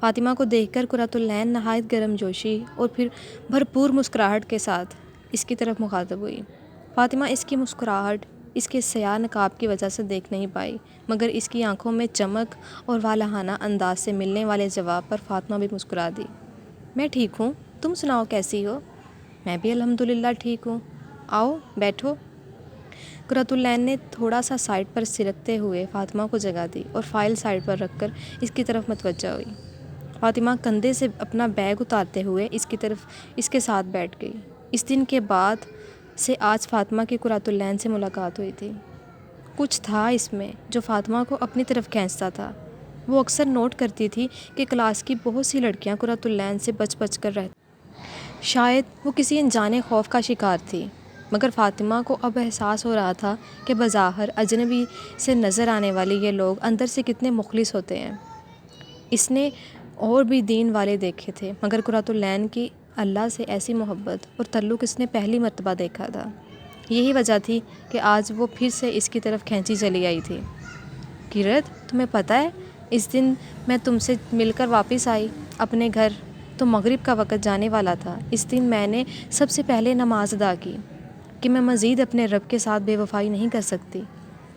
فاطمہ کو دیکھ کر قرۃ العین نہایت گرم جوشی اور پھر بھرپور مسکراہٹ کے ساتھ اس کی طرف مخاطب ہوئی۔ فاطمہ اس کی مسکراہٹ اس کے سیاہ نقاب کی وجہ سے دیکھ نہیں پائی، مگر اس کی آنکھوں میں چمک اور والہانہ انداز سے ملنے والے جواب پر فاطمہ بھی مسکرا دی۔ میں ٹھیک ہوں، تم سناؤ کیسی ہو؟ میں بھی الحمدللہ ٹھیک ہوں، آؤ بیٹھو۔ قرۃ العین نے تھوڑا سا سائڈ پر سرکتے ہوئے فاطمہ کو جگہ دی اور فائل سائڈ پر رکھ کر اس کی طرف متوجہ ہوئی۔ فاطمہ کندھے سے اپنا بیگ اتارتے ہوئے اس کے ساتھ بیٹھ گئی۔ اس دن کے بعد سے آج فاطمہ کی قرۃ العین سے ملاقات ہوئی تھی۔ کچھ تھا اس میں جو فاطمہ کو اپنی طرف کھینچتا تھا۔ وہ اکثر نوٹ کرتی تھی کہ کلاس کی بہت سی لڑکیاں قرۃ العین سے بچ بچ کر رہتی۔ شاید وہ کسی انجانے خوف کا شکار تھی، مگر فاطمہ کو اب احساس ہو رہا تھا کہ بظاہر اجنبی سے نظر آنے والے یہ لوگ اندر سے کتنے مخلص ہوتے ہیں۔ اس نے اور بھی دین والے دیکھے تھے، مگر قرۃ العین کی اللہ سے ایسی محبت اور تعلق اس نے پہلی مرتبہ دیکھا تھا۔ یہی وجہ تھی کہ آج وہ پھر سے اس کی طرف کھینچی چلی آئی تھی۔ قرۃ، تمہیں پتہ ہے اس دن میں تم سے مل کر واپس آئی اپنے گھر تو مغرب کا وقت جانے والا تھا۔ اس دن میں نے سب سے پہلے نماز ادا کی کہ میں مزید اپنے رب کے ساتھ بے وفائی نہیں کر سکتی۔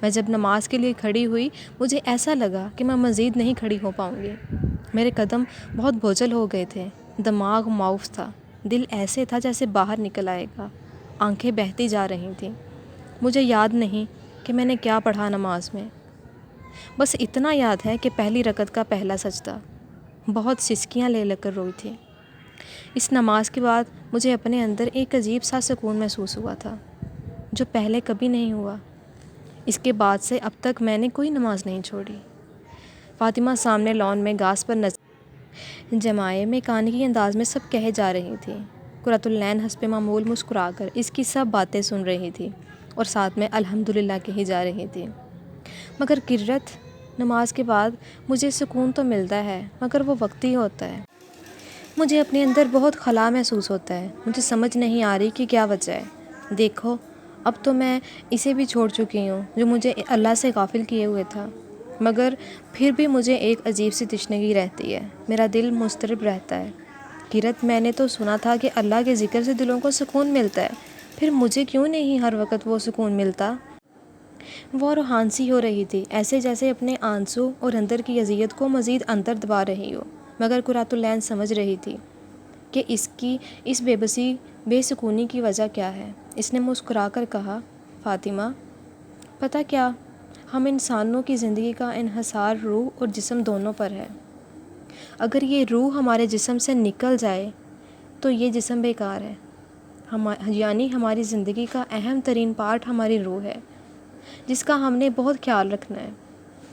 میں جب نماز کے لیے کھڑی ہوئی مجھے ایسا لگا کہ میں مزید نہیں کھڑی ہو پاؤں گی۔ میرے قدم بہت بوجھل ہو گئے تھے، دماغ معاف تھا، دل ایسے تھا جیسے باہر نکل آئے گا، آنکھیں بہتی جا رہی تھیں۔ مجھے یاد نہیں کہ میں نے کیا پڑھا نماز میں، بس اتنا یاد ہے کہ پہلی رکعت کا پہلا سجدہ۔ بہت سسکیاں لے کر روئی تھی۔ اس نماز کے بعد مجھے اپنے اندر ایک عجیب سا سکون محسوس ہوا تھا جو پہلے کبھی نہیں ہوا۔ اس کے بعد سے اب تک میں نے کوئی نماز نہیں چھوڑی۔ فاطمہ سامنے لان میں گھاس پر نظر جمائے میں کانگی انداز میں سب کہے جا رہی تھی۔ قرۃ العین حسب معمول مسکرا کر اس کی سب باتیں سن رہی تھی اور ساتھ میں الحمدللہ کہی جا رہی تھی۔ مگر قرۃ، نماز کے بعد مجھے سکون تو ملتا ہے، مگر وہ وقتی ہوتا ہے۔ مجھے اپنے اندر بہت خلا محسوس ہوتا ہے۔ مجھے سمجھ نہیں آ رہی کہ کیا وجہ ہے۔ دیکھو، اب تو میں اسے بھی چھوڑ چکی ہوں جو مجھے اللہ سے غافل کیے ہوئے تھا، مگر پھر بھی مجھے ایک عجیب سی تشنگی رہتی ہے، میرا دل مضطرب رہتا ہے۔ قرۃ، میں نے تو سنا تھا کہ اللہ کے ذکر سے دلوں کو سکون ملتا ہے، پھر مجھے کیوں نہیں ہر وقت وہ سکون ملتا؟ وہ روحانسی ہو رہی تھی، ایسے جیسے اپنے آنسو اور اندر کی اذیت کو مزید اندر دبا رہی ہو، مگر قرۃ العین سمجھ رہی تھی کہ اس کی اس بے بسی بے سکونی کی وجہ کیا ہے۔ اس نے مسکرا کر کہا، فاطمہ، پتہ کیا، ہم انسانوں کی زندگی کا انحصار روح اور جسم دونوں پر ہے۔ اگر یہ روح ہمارے جسم سے نکل جائے تو یہ جسم بیکار ہے۔ یعنی ہماری زندگی کا اہم ترین پارٹ ہماری روح ہے، جس کا ہم نے بہت خیال رکھنا ہے۔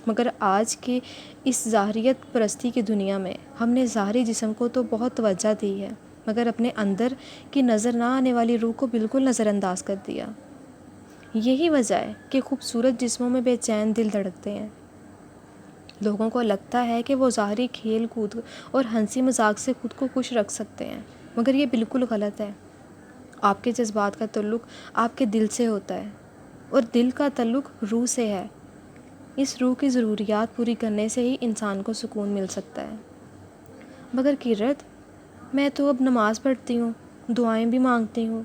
مگر آج کے اس ظاہریت پرستی کی دنیا میں ہم نے ظاہری جسم کو تو بہت توجہ دی ہے، مگر اپنے اندر کی نظر نہ آنے والی روح کو بالکل نظر انداز کر دیا۔ یہی وجہ ہے کہ خوبصورت جسموں میں بے چین دل دھڑکتے ہیں۔ لوگوں کو لگتا ہے کہ وہ ظاہری کھیل کود اور ہنسی مذاق سے خود کو خوش رکھ سکتے ہیں، مگر یہ بالکل غلط ہے۔ آپ کے جذبات کا تعلق آپ کے دل سے ہوتا ہے، اور دل کا تعلق روح سے ہے۔ اس روح کی ضروریات پوری کرنے سے ہی انسان کو سکون مل سکتا ہے۔ مگر قرۃ، میں تو اب نماز پڑھتی ہوں، دعائیں بھی مانگتی ہوں،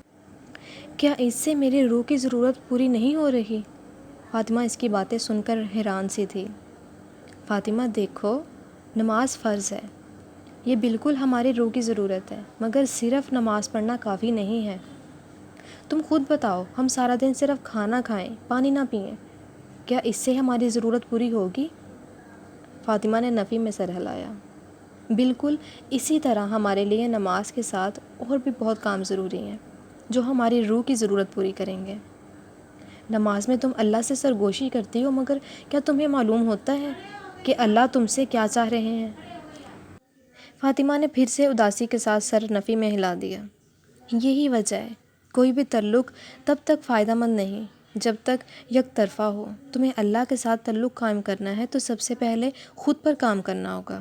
کیا اس سے میری روح کی ضرورت پوری نہیں ہو رہی؟ فاطمہ اس کی باتیں سن کر حیران سی تھی۔ فاطمہ، دیکھو، نماز فرض ہے، یہ بالکل ہماری روح کی ضرورت ہے، مگر صرف نماز پڑھنا کافی نہیں ہے۔ تم خود بتاؤ، ہم سارا دن صرف کھانا کھائیں، پانی نہ پئیں، کیا اس سے ہماری ضرورت پوری ہوگی؟ فاطمہ نے نفی میں سر ہلایا۔ بالکل اسی طرح ہمارے لیے نماز کے ساتھ اور بھی بہت کام ضروری ہیں جو ہماری روح کی ضرورت پوری کریں گے۔ نماز میں تم اللہ سے سرگوشی کرتی ہو، مگر کیا تمہیں معلوم ہوتا ہے کہ اللہ تم سے کیا چاہ رہے ہیں؟ فاطمہ نے پھر سے اداسی کے ساتھ سر نفی میں ہلا دیا۔ یہی وجہ ہے، کوئی بھی تعلق تب تک فائدہ مند نہیں جب تک یک طرفہ ہو۔ تمہیں اللہ کے ساتھ تعلق قائم کرنا ہے تو سب سے پہلے خود پر کام کرنا ہوگا۔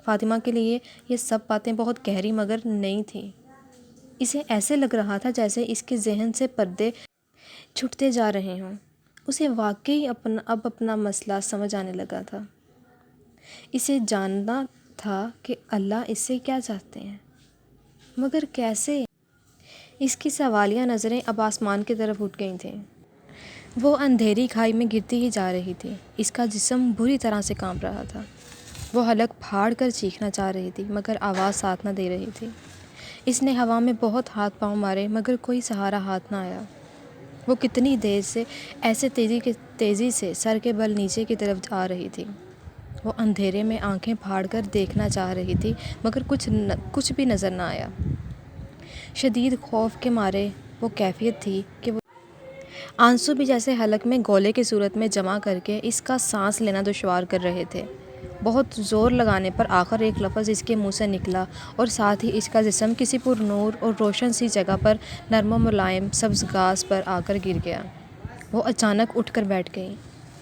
فاطمہ کے لیے یہ سب باتیں بہت گہری مگر نئی تھیں۔ اسے ایسے لگ رہا تھا جیسے اس کے ذہن سے پردے چھٹتے جا رہے ہوں۔ اسے واقعی اب اپنا مسئلہ سمجھ آنے لگا تھا۔ اسے جاننا تھا کہ اللہ اس سے کیا چاہتے ہیں، مگر کیسے؟ اس کی سوالیہ نظریں اب آسمان کی طرف اٹھ گئی تھیں۔ وہ اندھیری کھائی میں گرتی ہی جا رہی تھی۔ اس کا جسم بری طرح سے کانپ رہا تھا۔ وہ حلق پھاڑ کر چیخنا چاہ رہی تھی مگر آواز ساتھ نہ دے رہی تھی۔ اس نے ہوا میں بہت ہاتھ پاؤں مارے مگر کوئی سہارا ہاتھ نہ آیا۔ وہ کتنی دیر سے ایسے تیزی سے سر کے بل نیچے کی طرف آ رہی تھی۔ وہ اندھیرے میں آنکھیں پھاڑ کر دیکھنا چاہ رہی تھی مگر کچھ بھی نظر نہ آیا۔ شدید خوف کے مارے وہ کیفیت تھی کہ وہ آنسو بھی جیسے حلق میں گولے کی صورت میں جمع کر کے اس کا سانس لینا دشوار کر رہے تھے۔ بہت زور لگانے پر آخر ایک لفظ اس کے منہ سے نکلا اور ساتھ ہی اس کا جسم کسی پر نور اور روشن سی جگہ پر نرم و ملائم سبز گھاس پر آ کر گر گیا۔ وہ اچانک اٹھ کر بیٹھ گئی۔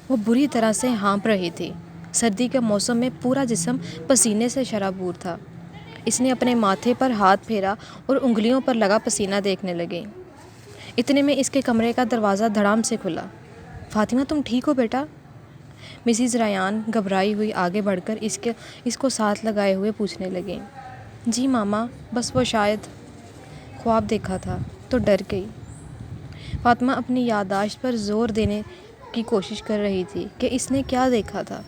وہ بری طرح سے ہانپ رہی تھی۔ سردی کے موسم میں پورا جسم پسینے سے شرابور تھا۔ اس نے اپنے ماتھے پر ہاتھ پھیرا اور انگلیوں پر لگا پسینہ دیکھنے لگی۔ اتنے میں اس کے کمرے کا دروازہ دھڑام سے کھلا۔ فاطمہ تم ٹھیک ہو بیٹا؟ مسز ریان گھبرائی ہوئی آگے بڑھ کر اس کو ساتھ لگائے ہوئے پوچھنے لگیں۔ جی ماما، بس وہ شاید خواب دیکھا تھا تو ڈر گئی۔ فاطمہ اپنی یادداشت پر زور دینے کی کوشش کر رہی تھی کہ اس نے کیا دیکھا تھا۔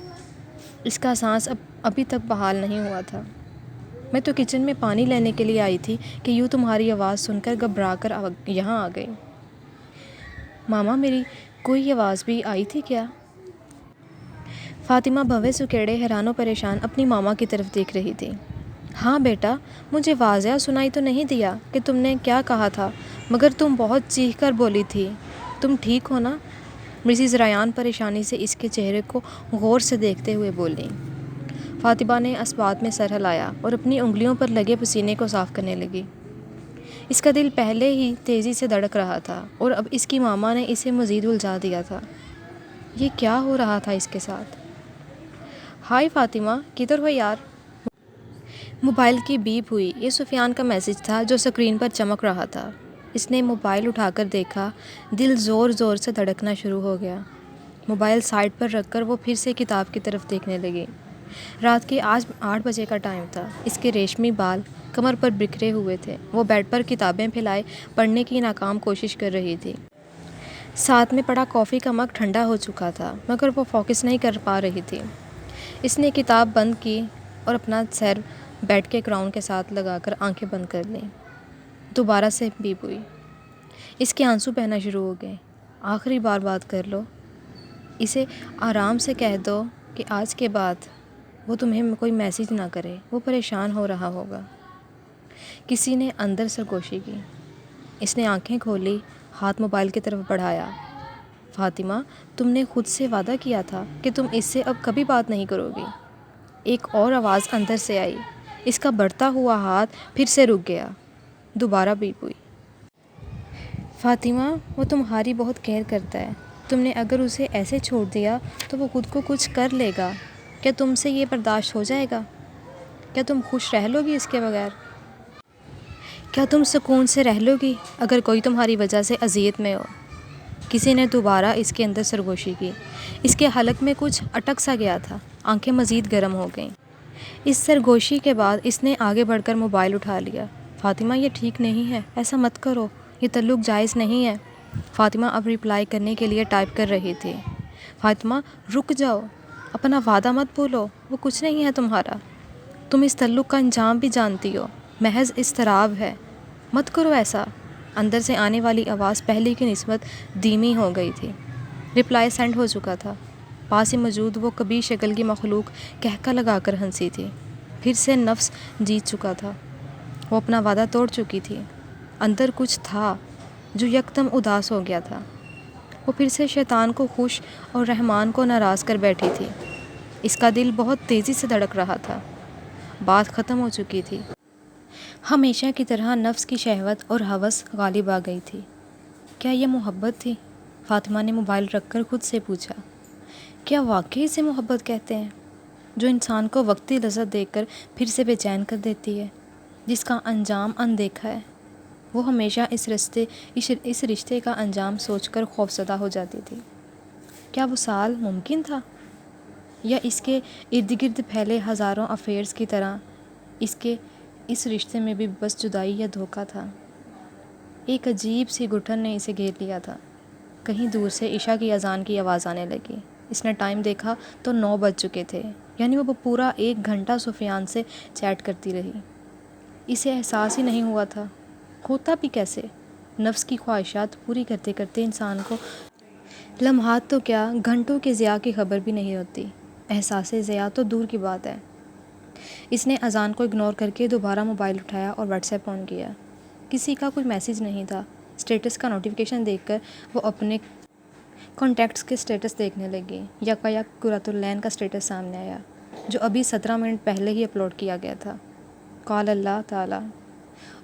اس کا سانس ابھی تک بحال نہیں ہوا تھا۔ میں تو کچن میں پانی لینے کے لیے آئی تھی کہ یوں تمہاری آواز سن کر گھبرا کر یہاں آ گئی۔ ماما میری کوئی آواز بھی آئی تھی کیا؟ فاطمہ بھویں سکیڑے حیران و پریشان اپنی ماما کی طرف دیکھ رہی تھی۔ ہاں بیٹا، مجھے واضح سنائی تو نہیں دیا کہ تم نے کیا کہا تھا مگر تم بہت چیخ کر بولی تھی۔ تم ٹھیک ہو نا؟ مسز ریان پریشانی سے اس کے چہرے کو غور سے دیکھتے ہوئے بولیں۔ فاطمہ نے اسبات میں سر ہلایا اور اپنی انگلیوں پر لگے پسینے کو صاف کرنے لگی۔ اس کا دل پہلے ہی تیزی سے دھڑک رہا تھا اور اب اس کی ماما نے اسے مزید الجھا دیا تھا۔ یہ کیا ہو رہا تھا اس کے ساتھ؟ ہائے فاطمہ، کدھر ہو یار؟ موبائل کی بیپ ہوئی۔ یہ سفیان کا میسج تھا جو سکرین پر چمک رہا تھا۔ اس نے موبائل اٹھا کر دیکھا۔ دل زور زور سے دھڑکنا شروع ہو گیا۔ موبائل سائڈ پر رکھ کر وہ پھر سے کتاب کی طرف دیکھنے لگی۔ رات کے 8 بجے کا ٹائم تھا۔ اس کے ریشمی بال کمر پر بکھرے ہوئے تھے۔ وہ بیڈ پر کتابیں پھیلائے پڑھنے کی ناکام کوشش کر رہی تھی۔ ساتھ میں پڑا کافی کا مگ ٹھنڈا ہو چکا تھا مگر وہ فوکس نہیں کر پا رہی تھی۔ اس نے کتاب بند کی اور اپنا سر بیڈ کے گراؤنڈ کے ساتھ لگا کر آنکھیں بند کر لیں۔ دوبارہ سے بیپ ہوئی۔ اس کے آنسو بہنا شروع ہو گئے۔ آخری بار بات کر لو۔ اسے آرام سے کہہ دو کہ آج کے بعد وہ تمہیں کوئی میسیج نہ کرے، وہ پریشان ہو رہا ہوگا۔ کسی نے اندر سرگوشی کی۔ اس نے آنکھیں کھولی، ہاتھ موبائل کی طرف بڑھایا۔ فاطمہ، تم نے خود سے وعدہ کیا تھا کہ تم اس سے اب کبھی بات نہیں کرو گی۔ ایک اور آواز اندر سے آئی۔ اس کا بڑھتا ہوا ہاتھ پھر سے رک گیا۔ دوبارہ بیپ ہوئی۔ فاطمہ، وہ تمہاری بہت کیئر کرتا ہے۔ تم نے اگر اسے ایسے چھوڑ دیا تو وہ خود کو کچھ کر لے گا۔ کیا تم سے یہ برداشت ہو جائے گا؟ کیا تم خوش رہ لو گی اس کے بغیر؟ کیا تم سکون سے رہ لو گی اگر کوئی تمہاری وجہ سے اذیت میں ہو؟ کسی نے دوبارہ اس کے اندر سرگوشی کی۔ اس کے حلق میں کچھ اٹک سا گیا تھا۔ آنکھیں مزید گرم ہو گئیں۔ اس سرگوشی کے بعد اس نے آگے بڑھ کر موبائل اٹھا لیا۔ فاطمہ، یہ ٹھیک نہیں ہے، ایسا مت کرو، یہ تعلق جائز نہیں ہے۔ فاطمہ اب رپلائی کرنے کے لیے ٹائپ کر رہی تھی۔ فاطمہ، رک جاؤ، اپنا وعدہ مت بھولو، وہ کچھ نہیں ہے تمہارا۔ تم اس تعلق کا انجام بھی جانتی ہو، محض اضطراب ہے، مت کرو ایسا۔ اندر سے آنے والی آواز پہلے کی نسبت دھیمی ہو گئی تھی۔ رپلائی سینڈ ہو چکا تھا۔ پاس ہی موجود وہ کبھی شکل کی مخلوق کہکا لگا کر ہنسی تھی۔ پھر سے نفس جیت چکا تھا۔ وہ اپنا وعدہ توڑ چکی تھی۔ اندر کچھ تھا جو یکدم اداس ہو گیا تھا۔ وہ پھر سے شیطان کو خوش اور رحمان کو ناراض کر بیٹھی تھی۔ اس کا دل بہت تیزی سے دھڑک رہا تھا۔ بات ختم ہو چکی تھی۔ ہمیشہ کی طرح نفس کی شہوت اور ہوس غالب آ گئی تھی۔ کیا یہ محبت تھی؟ فاطمہ نے موبائل رکھ کر خود سے پوچھا۔ کیا واقعی اسے محبت کہتے ہیں، جو انسان کو وقتی لذت دے کر پھر سے بے چین کر دیتی ہے، جس کا انجام اندیکھا ہے؟ وہ ہمیشہ اس رشتے کا انجام سوچ کر خوفزدہ ہو جاتی تھی۔ کیا وصال ممکن تھا؟ یا اس کے ارد گرد پھیلے ہزاروں افیئرز کی طرح اس رشتے میں بھی بس جدائی یا دھوکہ تھا؟ ایک عجیب سی گھٹن نے اسے گھیر لیا تھا۔ کہیں دور سے عشاء کی اذان کی آواز آنے لگی۔ اس نے ٹائم دیکھا تو 9 بج چکے تھے، یعنی وہ پورا 1 گھنٹہ سفیان سے چیٹ کرتی رہی۔ اسے احساس ہی نہیں ہوا تھا۔ ہوتا بھی کیسے؟ نفس کی خواہشات پوری کرتے کرتے انسان کو لمحات تو کیا گھنٹوں کے ضیاع کی خبر بھی نہیں ہوتی۔ احساس ضیاع تو دور کی بات ہے۔ اس نے اذان کو اگنور کر کے دوبارہ موبائل اٹھایا اور واٹس ایپ آن کیا۔ کسی کا کوئی میسیج نہیں تھا۔ اسٹیٹس کا نوٹیفیکیشن دیکھ کر وہ اپنے کانٹیکٹس کے اسٹیٹس دیکھنے لگی۔ یکایک قرۃ العین کا اسٹیٹس سامنے آیا، جو ابھی 17 منٹ پہلے ہی اپلوڈ کیا گیا تھا۔ قال اللہ تعالیٰ،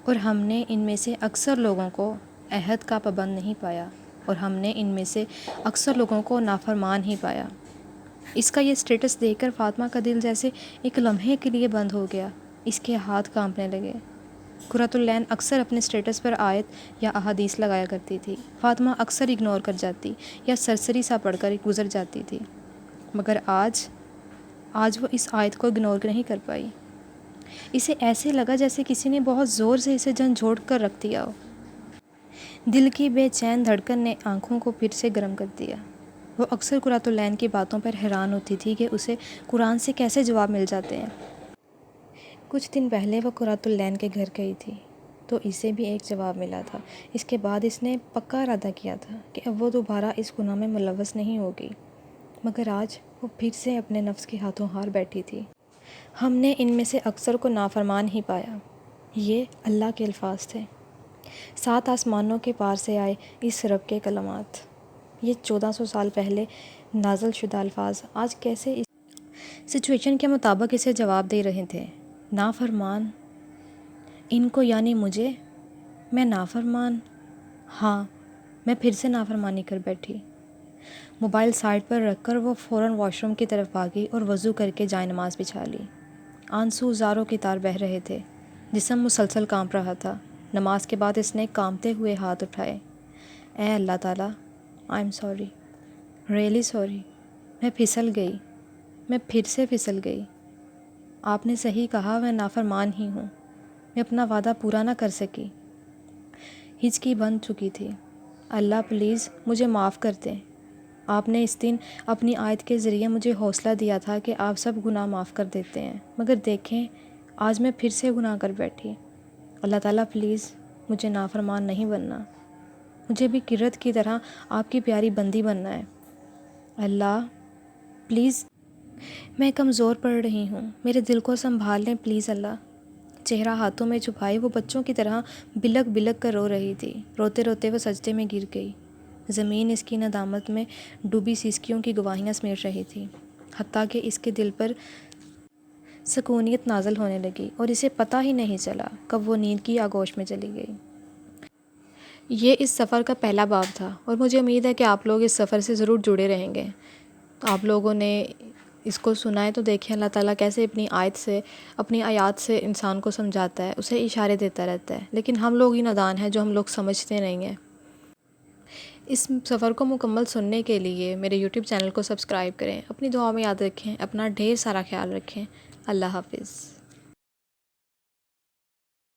اور ہم نے ان میں سے اکثر لوگوں کو عہد کا پابند نہیں پایا، اور ہم نے ان میں سے اکثر لوگوں کو نافرمان ہی پایا۔ اس کا یہ اسٹیٹس دیکھ کر فاطمہ کا دل جیسے ایک لمحے کے لیے بند ہو گیا۔ اس کے ہاتھ کانپنے لگے۔ قرۃ العین اکثر اپنے اسٹیٹس پر آیت یا احادیث لگایا کرتی تھی۔ فاطمہ اکثر اگنور کر جاتی یا سرسری سا پڑھ کر گزر جاتی تھی، مگر آج وہ اس آیت کو اگنور نہیں کر پائی۔ اسے ایسے لگا جیسے کسی نے بہت زور سے اسے جھنجھوڑ کر رکھ دیا ہو۔ دل کی بے چین دھڑکن نے آنکھوں کو پھر سے گرم کر دیا۔ وہ اکثر قرۃ العین کی باتوں پر حیران ہوتی تھی کہ اسے قرآن سے کیسے جواب مل جاتے ہیں۔ کچھ دن پہلے وہ قرۃ العین کے گھر گئی تھی تو اسے بھی ایک جواب ملا تھا۔ اس کے بعد اس نے پکا ارادہ کیا تھا کہ اب وہ دوبارہ اس گناہ میں ملوث نہیں ہوگی، مگر آج وہ پھر سے اپنے نفس کے ہاتھوں ہار بیٹھی تھی۔ ہم نے ان میں سے اکثر کو نافرمان ہی پایا۔ یہ اللہ کے الفاظ تھے، 7 آسمانوں کے پار سے آئے اس رب کے کلمات۔ یہ 1400 سال پہلے نازل شدہ الفاظ آج کیسے اس سچویشن کے مطابق اسے جواب دے رہے تھے؟ نافرمان ان کو یعنی مجھے؟ میں نافرمان؟ ہاں، میں پھر سے نافرمانی کر بیٹھی۔ موبائل سائڈ پر رکھ کر وہ فوراً واش روم کی طرف بھاگی اور وضو کر کے جائے نماز بچھا لی۔ آنسو زاروں کی طار بہہ رہے تھے، جسم مسلسل کانپ رہا تھا۔ نماز کے بعد اس نے کانپتے ہوئے ہاتھ اٹھائے۔ اے اللہ تعالیٰ، I am sorry, really sorry. میں پھسل گئی، میں پھر سے پھسل گئی۔ آپ نے صحیح کہا، میں نافرمان ہی ہوں۔ میں اپنا وعدہ پورا نہ کر سکی۔ ہچکی بن چکی تھی۔ اللہ پلیز مجھے معاف کر دیں۔ آپ نے اس دن اپنی آیت کے ذریعے مجھے حوصلہ دیا تھا کہ آپ سب گناہ معاف کر دیتے ہیں، مگر دیکھیں آج میں پھر سے گناہ کر بیٹھی۔ اللہ تعالیٰ پلیز مجھے نافرمان نہیں بننا، مجھے بھی کرت کی طرح آپ کی پیاری بندی بننا ہے۔ اللہ پلیز، میں کمزور پڑ رہی ہوں، میرے دل کو سنبھال لیں پلیز اللہ۔ چہرہ ہاتھوں میں چھپائے وہ بچوں کی طرح بلک بلک کر رو رہی تھی۔ روتے روتے وہ سجدے میں گر گئی۔ زمین اس کی ندامت میں ڈوبی سیسکیوں کی گواہیاں سمیٹ رہی تھی، حتیٰ کہ اس کے دل پر سکونیت نازل ہونے لگی اور اسے پتہ ہی نہیں چلا کب وہ نیند کی آغوش میں چلی گئی۔ یہ اس سفر کا پہلا باب تھا اور مجھے امید ہے کہ آپ لوگ اس سفر سے ضرور جڑے رہیں گے۔ آپ لوگوں نے اس کو سنا ہے تو دیکھیں اللہ تعالیٰ کیسے اپنی آیات سے انسان کو سمجھاتا ہے، اسے اشارے دیتا رہتا ہے، لیکن ہم لوگ ہی نادان ہیں جو ہم لوگ سمجھتے نہیں ہیں۔ اس سفر کو مکمل سننے کے لیے میرے یوٹیوب چینل کو سبسکرائب کریں، اپنی دعاؤں میں یاد رکھیں، اپنا ڈھیر سارا خیال رکھیں۔ اللہ حافظ۔